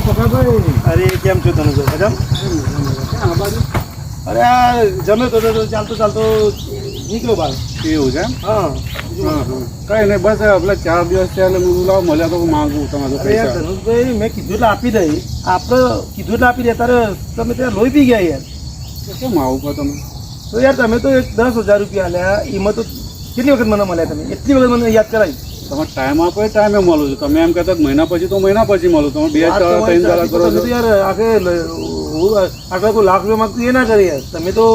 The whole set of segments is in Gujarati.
પકાભાઈ. અરે કેમ છો તમે જો મજામ? ક્યાં આ બાજુ? અરે આ જમે તો ચાલતો ચાલતો નીકળ્યો બહાર. એવું છે એમ? હા કઈ નહીં, બસ આપણે 4 દિવસ થયા એટલે હું લાવ મળ્યા તો માંગુ તમારું અરે યાર પૈસા. ધનુષભાઈ મેં કીધું એટલે આપી દઈ. આપણે કીધું એટલે આપી દે. તારે તમે ત્યાં લોહી પી ગયા યાર. તો કેમ આવું કહો તમે? તો યાર તમે તો 10,000 રૂપિયા આલ્યા. એમાં તો કેટલી વખત મને મળ્યા તમે? એટલી વખત મને યાદ કરાવી. તમે ટાઈમ આપો એ ટાઈમે મળું છું. તમે એમ કહેતા કે મહિના પછી તો મહિના પછી મળું. તમે 2 વાત 4 3 દાડા કરો તમે છો. તો યાર આટલા કોઈ લાખ રૂપિયા માંગતું એ ના કરે યાર. તમે તો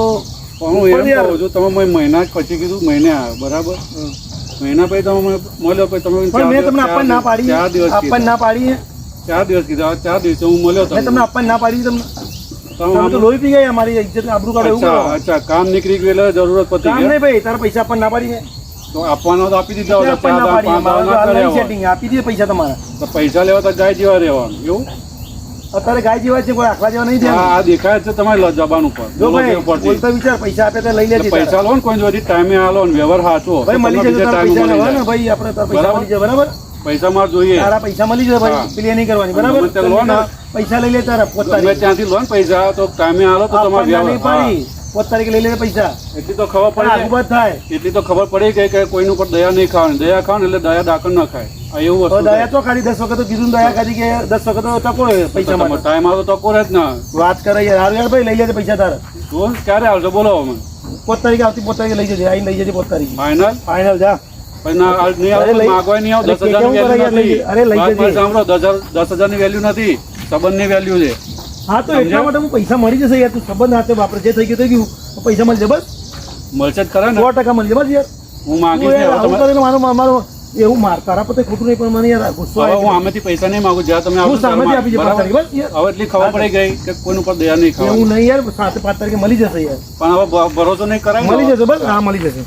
પણ હું એમ કહું છું, તમે મહિના પછી કીધું મહિને આવ્યો બરાબર. મહિના પછી તમે મળ્યો પછી તમે પણ મેં તમને આપવાની ના પાડી. 4 દિવસ આપવાની ના પાડી. 4 દિવસ કીધા. 4 દિવસે હું મળ્યો મેં તમને આપવાની ના પાડી. તમને તમે તો લોહી પી ગયા. મારી ઇજ્જત આબરૂ કાઢે એવું કરો. અચ્છા, કામ નીકળી ગયું એટલે જરૂરત પતી કામ ગઈ. નહીં ભાઈ. તારા પૈસા આપવાની ના પાડી છે. તો આપવાનો તો આપી દીધા હોય. આપવાની ના પાડી. 5 મારા ના online કર્યા હોય. setting. આપી દે પૈસા તમારા. તો પૈસા લેવા તો ગાય જેવા રહેવાનું એવું. અત્યારે ગાય જેવા છે, કોઈ આખલા જેવા નહીં આ થયા. આ દેખાય છે તમારી જબાન ઉપર. જો ભાઈ ઉપરથી. બોલતો વિચાર. પૈસા આપે તો લઈ લેજે. પૈસા લો ને કોઈ જોડી ટાઈમે આલો ને વ્યવહાર સાચો. ભાઈ મળી તો જશે. તમને તારા બીજા પૈસા time લેવા ને મળી ભાઈ. આપણે તારા પૈસા બરાબર? મળી જાય બરાબર. જાય. પૈસા માર જોઈએ. તારા પૈસા મળી જાય ભાઈ. હા. પેલી નહીં કરવાની બરાબર. તમે ત્યાં લો ને. પૈસા લઈ લે તારા. પોત તમે તારીખ ત્યાંથી લો ને પૈસા તો ટાઈમે આલો તો તમારે આપવાના નહીં વ્યવહાર. પાડી. પોત તારીખે લઈ લે પૈસા. એટલી તો ખબર પણ પડે. આગુ થાય. એટલી તો ખબર પડી ગઈ કે કોઈની ઉપર દયા નહીં ખાવાની. દયા ખાવ ને એટલે દયા ડાકણ ન ખાય. આ એવું તો વસ્તુ દયા તો ખાલી 10 વખત તો કીધું ને. દયા ખાલી કે 10 વખત તો ટકો પૈસા માટે. ટાઈમ આવો તો કોરે જ ના. વાત કરે યાર. હારું યાર ભાઈ લઈ લેજે પૈસા તારા. જો ક્યારે આવશો બોલો અમે. પોત તારીખે આવતી. પોત તારીખે લઈ જજે. આઈને લઈ જજે પોત તારીખે. ફાઇનલ. ફાઇનલ જા. પછી ના આજ નહીં આવો અરે તો લઈ- માગવાય નહીં આવો. અરે 10,000 ની કેવું વેલ્યુ કરે યાર? નથી. અરે લઈ વાત જજે. મારી સાંભળો. 10,000 ની વેલ્યુ નથી. સંબંધની વેલ્યુ છે. હા તો એટલા માટે હું પૈસા મળી જશે યાર. તું સંબંધ હાથે વાપરે. જે થઈ ગયું થઈ ગયું. તો પૈસા મળી જાય બસ. મળશે જ ખરા ને. 100% મળી જાય બસ યાર. હું માંગીશ તું ને. યાર હવે આવું તમે કરીને મારો એવું માર તારા પોતે ખોટું નહીં પણ મને યાર ગુસ્સો હવે આવે હું આમેથી પૈસા નહીં માંગુ. જ્યાં તમે હું આવશો સામેથી ત્યારે આપી દે 5 બરાબર? તારીખે બસ યાર. હવે એટલી ખબર પડી ગઈ કે કોઈની ઉપર દયા નહીં ખાવાની. એવું નહીં યાર. 7-5 તારીખે મળી જશે યાર. પણ હવે ભરોસો નહીં કરાય ને. મળી જશે બસ. હા મળી જશે.